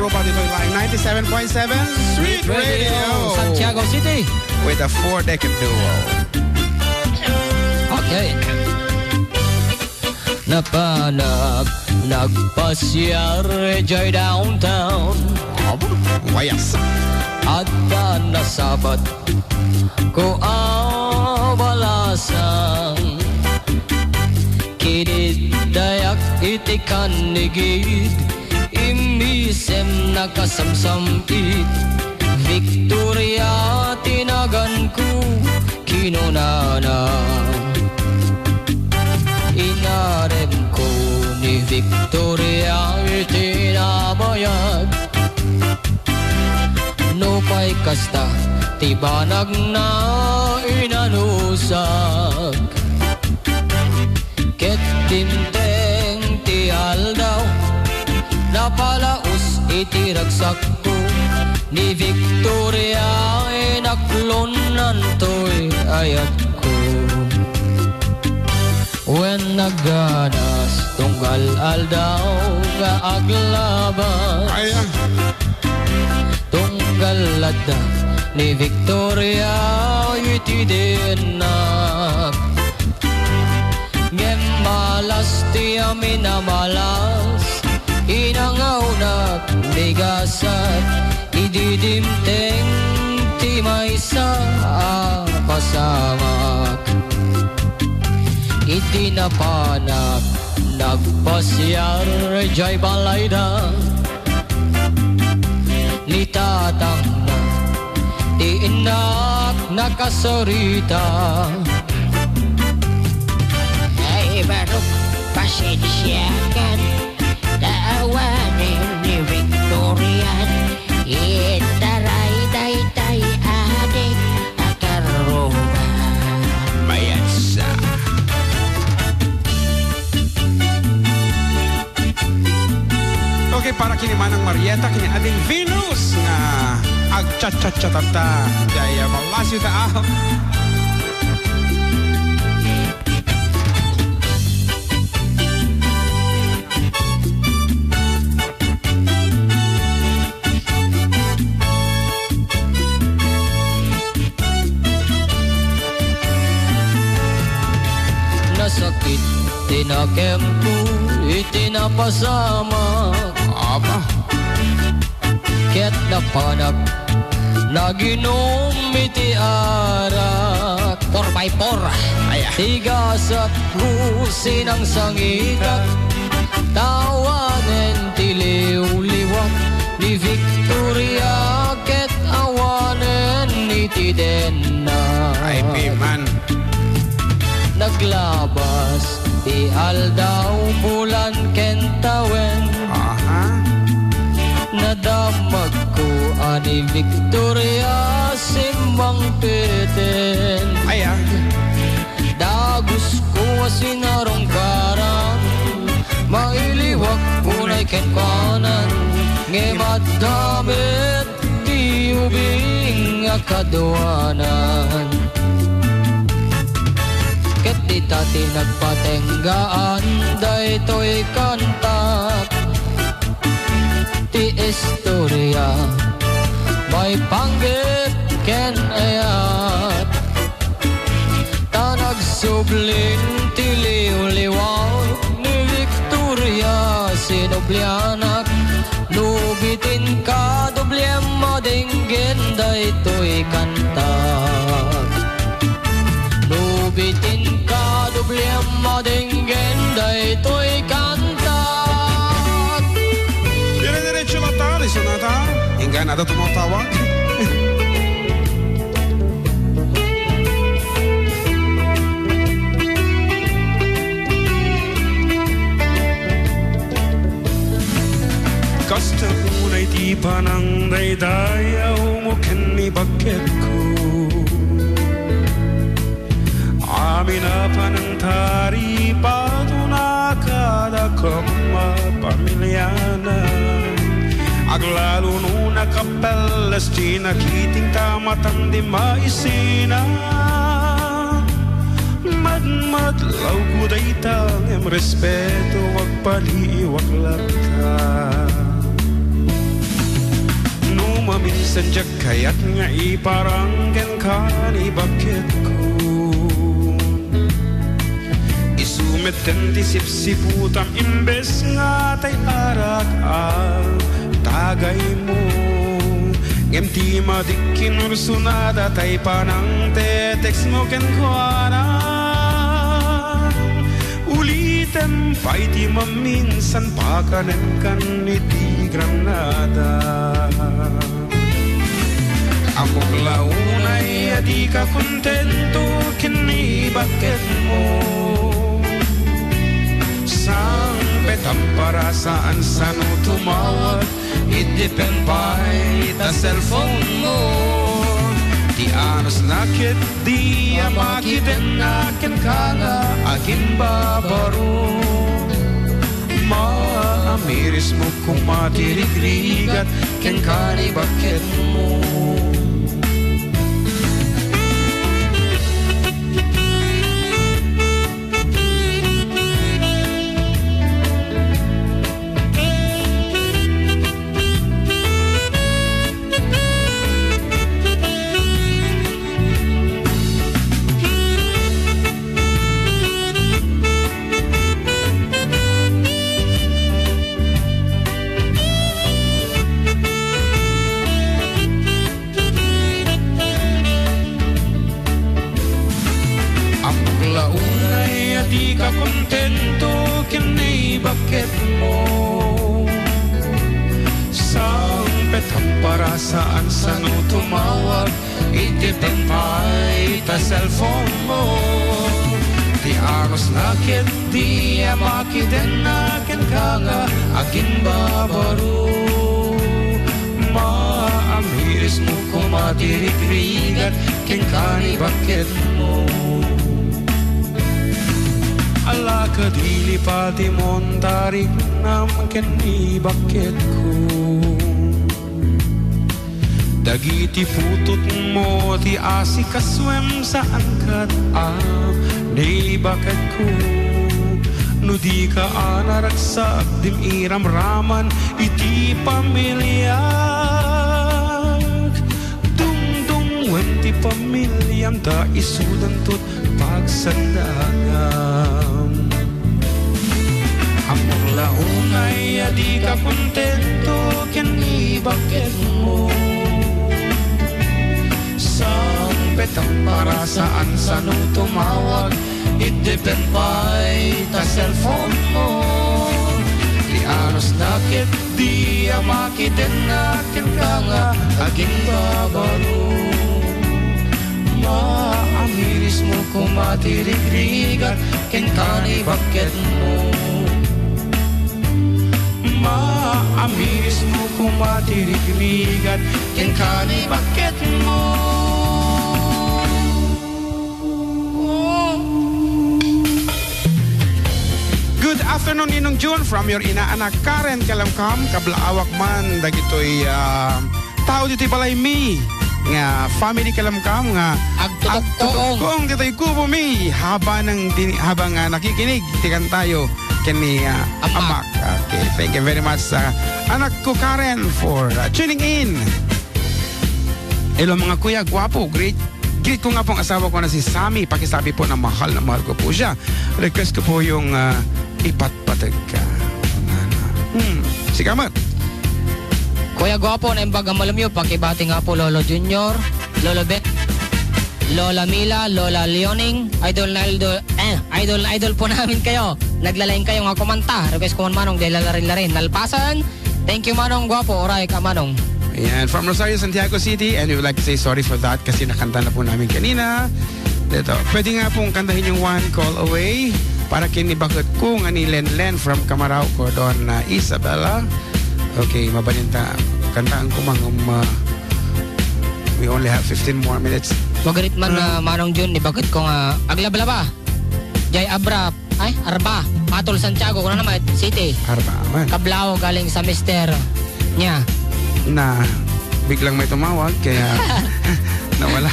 Aruba, dito line 97.7 Sweet Radio. Santiago City. With a 4-decade duo. Okay. Nagpasyar joy downtown. Wayas. At nasabat ko abalasan. Kinid dayak itikan nigid. Imisem nakasamsamit. Victoria tinagan ko kinunana. Inarem ko ni Victoria itinabayag. Nupay kasta tibanag na inanusag. Ket timteng ti aldaw napalaos itiragsak ko. Ni Victoria inaklonan to'y ayat ko. When naganas tunggal aldaw nga aglaban. Tunggal lada ni Victoria iti dinak. Ngem malas ti amin na malas. Inangaw na bigasat. Ididimteng ti maysa pasamak. Itinapanak nagpasyar jay balayda. Nitatang na ti inak nakasarita. Ay barok pasensyakan taawanin ni Victorian. Itaray tay adik akaruba. Mayasa. Okay, para kini Manang Marieta, kini ading Venus nga agchat-chat-chatata. Daya malasyo tao. Nasakit tinakem ko itinapasama. Aba. Ket napanak naginom iti arak. 4x4. Tigasat husin ang sangitak. Tawanen tiliw-liwat ni Victoria. Ket awanen iti denna. Ay, piman. Naglabas ti aldaw bulan kentawen. Nadamag ko ani Victoria simbang peten. Dagus ko asinarong karan. Mailiwak punay kenkanan. Ngemat damit ti ubing akaduanan. Ket di tati nagpatenggaan daytoy kantak. Ti istorya may panggit ken ayat. Tanag subling ti liw-liwaw ni Victoria sinoblianak. Nubitin ka doblem madinggen daytoy kantak. Nubitin ka doblem madinggen daytoy kantak. Dire-diretso na tayo, sonata. Hingga na ito tumatawag. Kasta unay di pa ng daydayaw mo ken bakit ko. Amin na pa ng tari pato na kada pamilya na. Aglalo nung nakapelas di nakiting tamatang di maisina. Madlaw ko day tangem respeto wag paliwag lang ka. maminsan dyak kaya't nga iparanggan ka ni bakit ko. Isumeten ti sipsiputam imbes nga tay arak al tagay mo. Ngem ti madikin ursunada tay panang tetext mo ken kuana. Ulitin pa'y di maminsan pakanan kan iti Granada. Ako launay di ka kontento kini bakit mo. Sang betang para saan saan tumawag, it depend pa'y ta cellphone mo. Di anos nakit, di amakitin akin ka nga akin babaro. Maamiris mo kung matirigrigat ken ka ni bakit mo. Di ka kontento kini bakit mo. Sang petang para saan saan tumawag, itipin pa'y ta cellphone mo. Di aros nakit, di amakitin akin ka nga akin babaro. Maamiris mo kung matirigrigat ken ka ni bakit mo. Ala ka dili pati montarik naman kani bakit ko. Dagiti putot mo ti asi kaswem saan kat ni bakit ko. No di ka anaraksak dim iram raman iti pamilya. Dung wenti pamilyam da isudan tut pagsandagam. Amor launay di ka kontento kani bakit mo. Sang petang para saan saan tumawag, it depend pa'y ta cellphone mo. Di anos nakit, di amakitin akin ka nga aking babaro. Maamiris mo kung matirigrigat ken ka ni bakit mo. Maamiris mo kung matirigrigat ken ka ni bakit mo. Good afternoon Ninong June from your inaanak Karen Kalamkam kablaawak man dagitoy tao dito'y balay mi nga family Kalamkam nga agtutokong dito'y kubo mi habang nakikinig tikan tayo kani amak. Okay, thank you very much anak ko Karen for tuning in. Hello mga kuya, gwapo, great ko nga pong asawa ko na si Sammy. Pakisabi po na mahal ko po siya. Request ko po yung ipatpatag ka. Sigamat. Kuya gwapo na imbaga malamyo, pakibati nga po Lolo Junior, Lolo Bet, Lola Mila, Lola Leoning, idol po namin kayo. Naglalain kayo nga kumanta. Request ko man manong dahil larin nalpasan. Thank you manong gwapo, oray ka manong. Ayan, from Rosario, Santiago City, and we would like to say sorry for that kasi nakanta na po namin kanina. Dito, pwede nga pong kantahin yung One Call Away para kinibakot ko nga ni Len from Camarao ko doon na Isabela. Okay, mabalinta. Kantaan ko we only have 15 more minutes. Magarit man na manong June, ibakot ko nga aglablaba. Jay Abra, Arba, Patol Santiago, kuna naman, City. Arba man. Kablao galing sa mister niya. Na biglang may tumawag kaya nawala.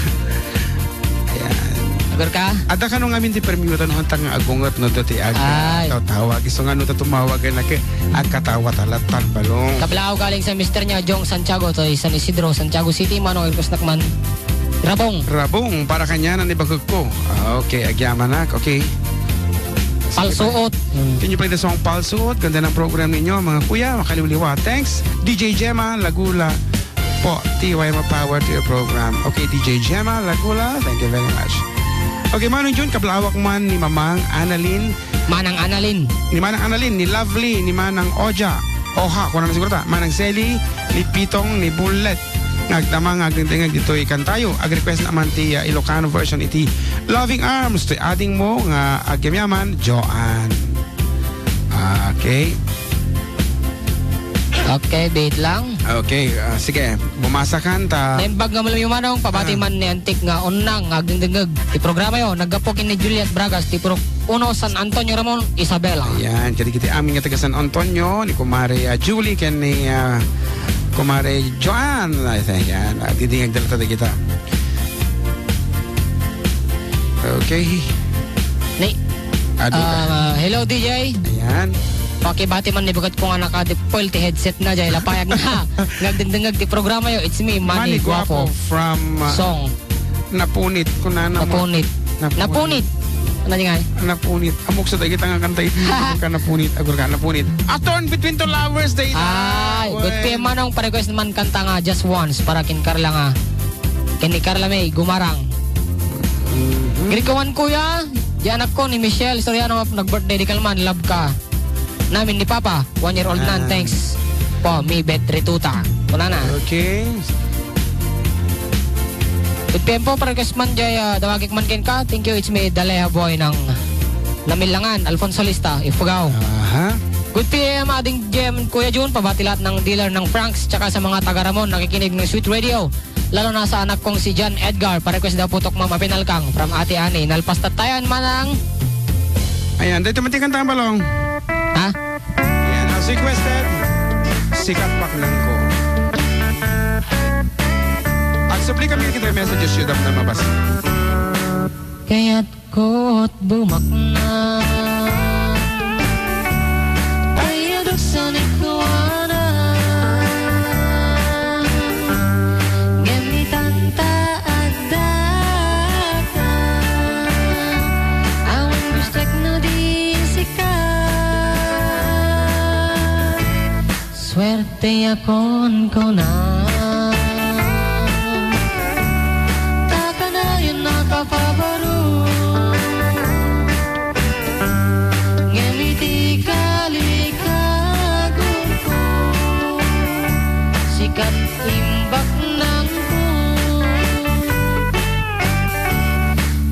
Ayan. Agar ka? Ada ka nung amin ti permute no hantang nga agungot no dati Ay. tawag iso nga no tumawag na ke agkatawa talatan balong. Kablao galing sa mister niya, Jong Santiago, to San Isidro, Santiago City, Manong Ilcos Nakman. Rabong para kanya na ni bagog ko. Okay, agyaman nak. Okay. Palsuot. Can you play the song Palsuot? Ganda ng program ninyo, mga kuya, makaliwliwa. Thanks, DJ Gemma Lagula. Po, TY Power to your program. Okay, DJ Gemma Lagula, thank you very much. Okay, Manong Jun, kablawak man ni Mamang Annalyn. Manang Annalyn. Ni Manang Annalyn, ni Lovely, ni Manang Oja. Oha, kung naman siguro ta. Manang Selly, ni Pitong, ni Bullet. Nagdamang agdingdingag dito ikan tayo. Ag-request naman ti Ilocano version iti Loving Arms. To adding mo nga agyamyaman, Joanne. Okay. Okay, bait lang. Okay, sige. Bumasakan ta. Naimbag nga malam yung manong, pabati man ni Antik nga unang, agdingdingag. Ti programa yun, naggapokin ni Juliet Bragas, ti Pro Uno San Antonio Ramon, Isabela. Ayan, kiti amin nga taga San Antonio, ni Kumare Julie, ken ni Kumare Joanne, I think. Yan, didingag dala tayo kita. Okay. Ni, hello DJ. Ayan. Pakibati man ni bagat ko nga nakadipol ti headset na jay lapayag na. Nagdindingag ti programa yo. It's me, Manny Guapo. From Song. Napunit. Kunana mo. Napunit. Napunit. Ano di nga? Napunit. Amok sa tayo kita nga kantay. Ka napunit. Agur ka napunit. A Torn Between Two Lovers Day. Ay, good PM manong pa-request naman kanta nga Just Once para kin Carla nga. Kini Carla May, Gumarang. Girikawan kuya. Di anak ko ni Michelle Soriano nag-birthday di kalman. Love ka. Namin ni Papa. 1 year old nan. Thanks. Po, mi bet retuta. Wala na. Okay. Good PM po, pa-request man jay dawagik man kin ka. Thank you. It's me, Dalea Boy ng Namilangan, Alfonso Lista, Ifugao. Aha. Good PM, ading Gem, Kuya Jun, pabati lahat ng dealer ng Franks, tsaka sa mga taga Ramon, nakikinig ng Sweet Radio. Lalo na sa anak kong si John Edgar, pa-request daw putok Mama Pinalkang from Ate Ani. Nalpastat tayan manang. Ayan, dito matikan tayong balong. Ha? Ayan, as requested, sikat paklang ko. Agsapli kami kita yung messages yun na mabasa. Kaya't ko't bumakna ay adok sa nikuana gamitan ta adaka awan gustek no di sikat swerte akon ko na taka na yun nakapabaro sikat imbak ng ko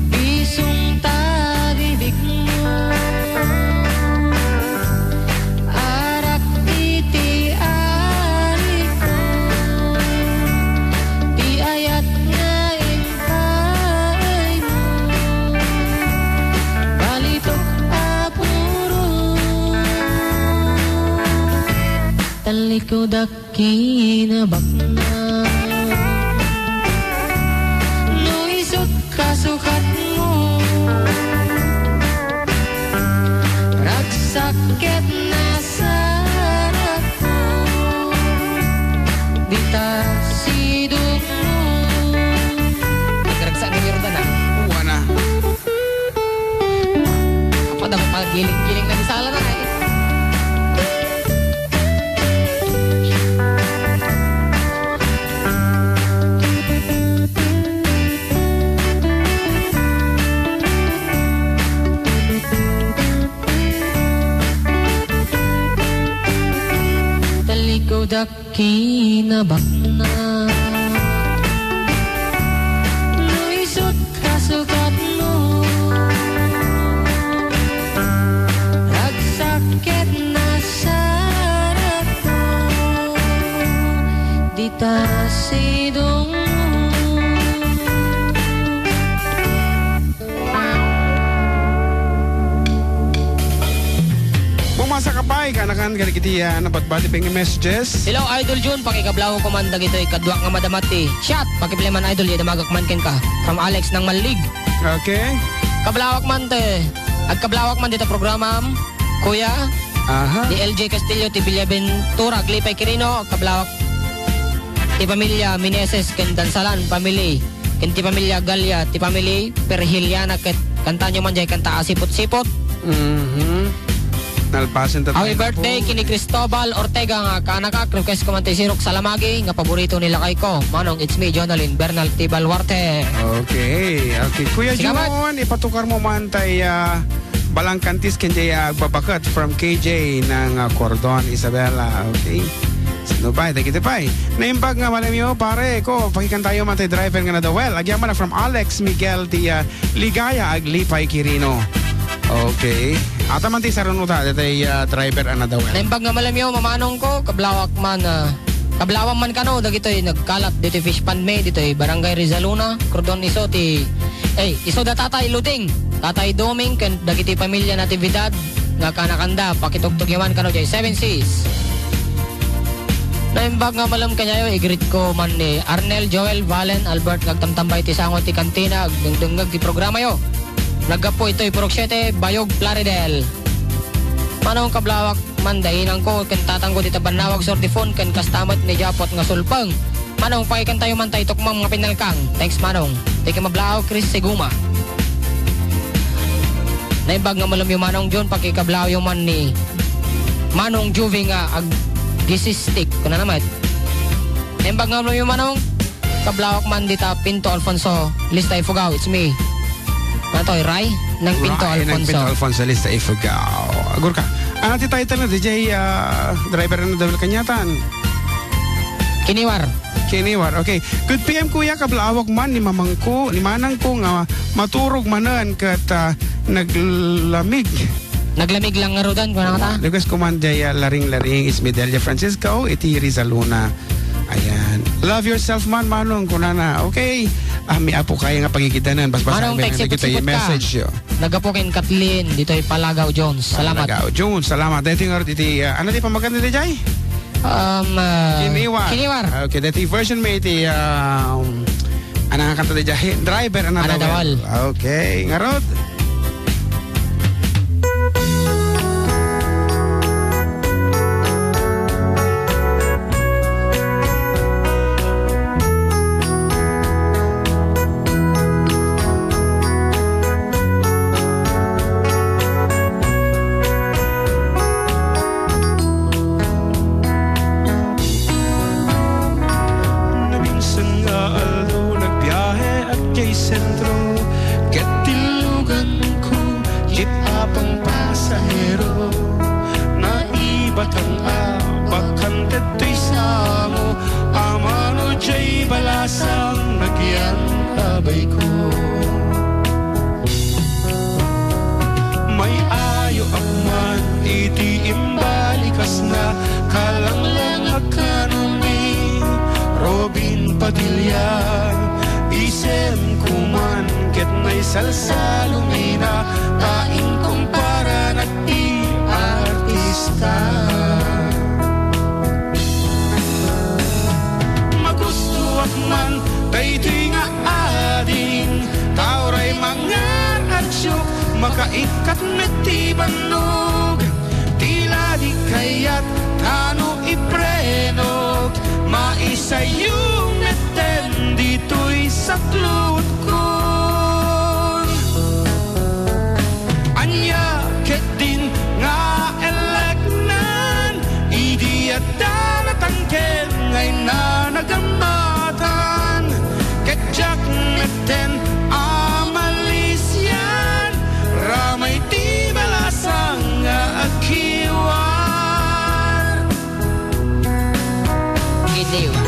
bisong taribig mo arak titi ari ko ti ayat nga impay mo balitok apuro talikod kinabak na no isot kasukat mo ragsakit na sarap ko dita sidong mo nagragsak ng Yordan na Uwa na. apa dapat pag-giling-giling na di sala na eh. Talikod kinabak na luisot kasukat mo ragsakit na sarap ko dita sidong Bumasa ka pa kanakan kalikiti nabatbati pang messages. Hello Idol June, pakikablaw ko man dagitoy kadwa nga madamati. Shot, pakipleman Idol, damagak man ken ka. From Alex ng Malig. Okay. Kablawak man te. Agkablawak man dito programa, Kuya. Aha. Di LJ Castillo, ti Villa Ventura, Glipay Quirino, kablawak. Ti pamilya Mineses, ken Dansalan, family. Ken ti pamilya Galia, ti family Perhiliana, ket kanta nyo man jay kanta Asipot-Sipot. Nalpasin ta. Happy birthday kini Cristobal Ortega nga kanaka request ko man ti Sirok Salamagi nga paborito nila kay ko. Manong, it's me Jonalyn Bernal Tibalwarte. Okay. Kuya Sige, John, ipatukar mo man tay Balangkantis kenjay agbabakat from KJ ng Cordon Isabela. Okay. Sino pa? Kita pa. Naimbag nga malam yo pare ko. Pakikan tayo man tay driver nga na dawel. Agyan man na from Alex Miguel ti Ligaya Aglipay Quirino. Okay. Ata man ti sarunuta tay driver na dawel. Naimbag nga malam yo mamanong ko kablawak man kablawang man kano dagitoy nagkalat dito fish pan me dito Barangay Rizaluna Cordon Iso ti iso da tatay Luting tatay Doming ken dagiti pamilya Natividad nga kanakanda pakitugtog yaman kano jay 7 Seas. Naimbag nga malam kanyayo igreet ko man ni Arnel Joel Valen Albert nagtamtambay ti sango ti kantina dungdungag ti programa yo. Nagapo ito'y Purok 7 Bayog Plaridel. Manong kablawak man dahinan ko ken tatanggo dita banawag sortifon ken kastamot ni Japot nga sulpang. Manong pakikan tayo man tayo tukmang mga pinalkang. Thanks Manong. Tiki mablaw Chris Seguma. Naimbag nga malam yung Manong John pakikablaw yung man ni Manong Juvie nga ag gisistik kuna naman. Naimbag nga malam yung Manong kablawak man dita Pinto Alfonso Lista Ifugao. It's me. Natoy Ray ng Pinto Alfonso. Ng Pinto Alfonso Lista Ifugao. Agur ka. Ano ti title na DJ driver na double kanyatan? Kiniwar. Okay. Good PM kuya kablawak man ni mamangko ni manang ko nga maturog manan kat naglamig. Naglamig lang nga rodan ko na ta. Lugas ko man jaya laring-laring is Medelia Francisco iti Rizaluna. Ayan. Love yourself man manong kunana. Okay. May apo kaya nga pagigitanan. Manong text kita yung message yo. Nagapukin Kathleen dito ay Palagaw Jones. Salamat. Palagaw Jones. Salamat. Dito yung iti ano di pamagan nila jay? Kiniwar. Okay, dati version may iti anang kanta di jay driver Anadawal. Okay. Ngarod. Salsa lumina, taing kumpara na ti artista. Magustuhan man, daytoy nga ading, tauray mangar at syuk, makaikat meti banog, tila di kayat, tano iprenog, maisayong meten dito'y saklot ko. Din nga eleknan idiyata na tangken ngay na nagamatan ketjak meten amalisyan ramay ti balasang nga akiwar Kiniwar.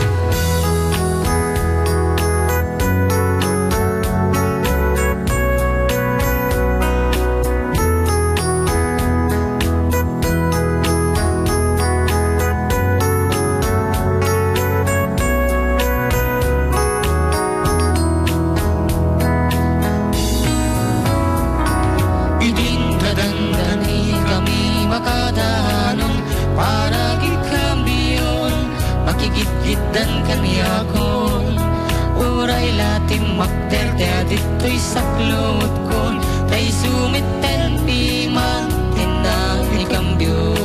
to'y saklot kon tay sumiten pi man tinang ikambyo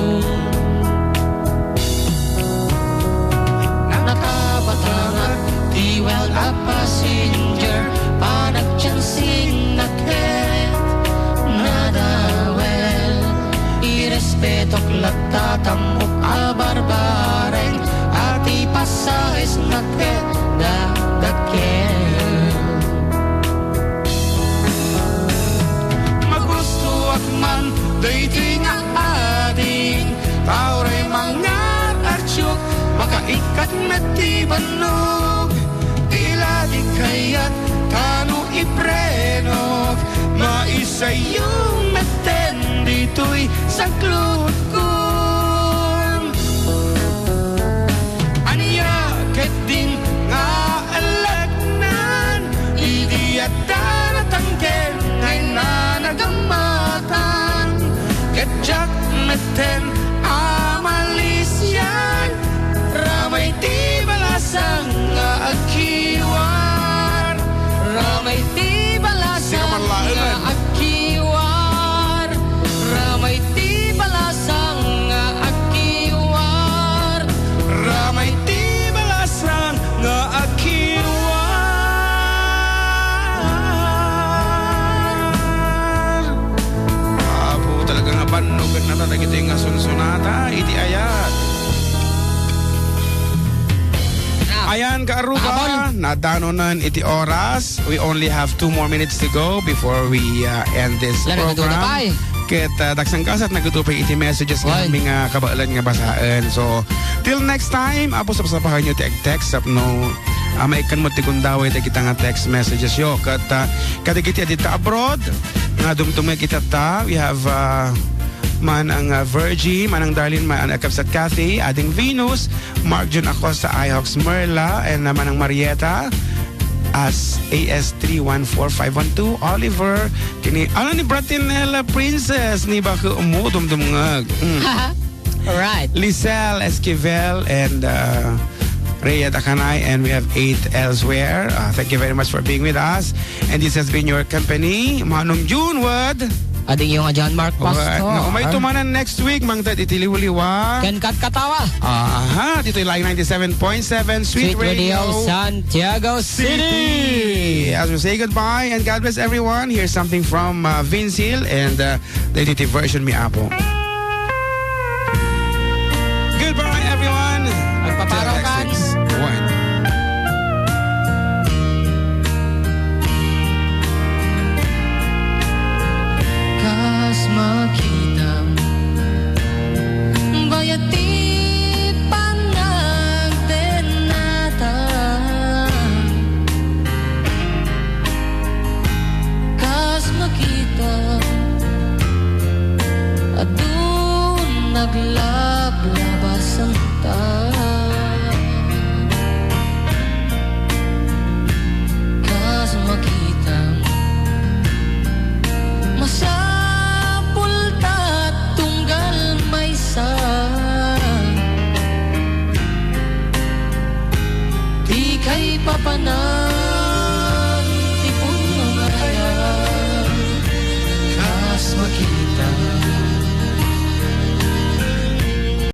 nakabatangat di well a passenger panagchansing naket nada well irespetok latatamok a barbareng ati pasahes naket dadakel Magusto at man dating nga ading tauray mga arsyok makaikat matibanog tila di kayat kano iprenog maisayong meten dito'y saklot kon aniya ket din nga alagnan idi at daratangken ngay nanagamatan ket jak meten amalisyan ramay di balasang nga agkiwar ramay ti balasang nga agkiwar ramay ti balasang nga agkiwar ramay di balasang nga agkiwar Apo talaga nga banugan na talaga ito yung sunsunata iti ayat Ayan, Kaaruga, nadanonan iti oras. We only have 2 more minutes to go before we end this Lalo na program. pay. Ket dagsang kasat nagutupay iti messages nga Why? aming kabaalan nga basaan. So, till next time, apo sapasapahan nyo ti text up no maikan mo ti kundaway ti kita nga text messages yo. Kat kadigiti adita abroad, nga dumtumay kita ta. We have man ang Virgie, man ang Darlene, man ang Kapsat Cathy, ading Venus, Mark Jun Acosta, iHawks Merla, and naman ang Marietta, as AS314512, Oliver, kini, ano ni Bratinella Princess, ni baka umudum-dumngag. Alright. Lisel Esquivel, and Rhea Takanay, and we have 8 elsewhere. Thank you very much for being with us. And this has been your company, Manong Junwood. Ading yung John Mark Pastor. No, may tumanan next week, mang dad itiliwaliwa. Ken Kat Katawa. Aha, dito yung Line 97.7 Sweet Radio Santiago City. As we say goodbye and God bless everyone, here's something from Vince Hill and the native version mi Apo. Goodbye everyone. Magpaparaw Till kan. next week. One. Kas makita bayati panagdenata kas makita adun naglablabas ang ta kas makita masapulta tunggal may sa di kay papanay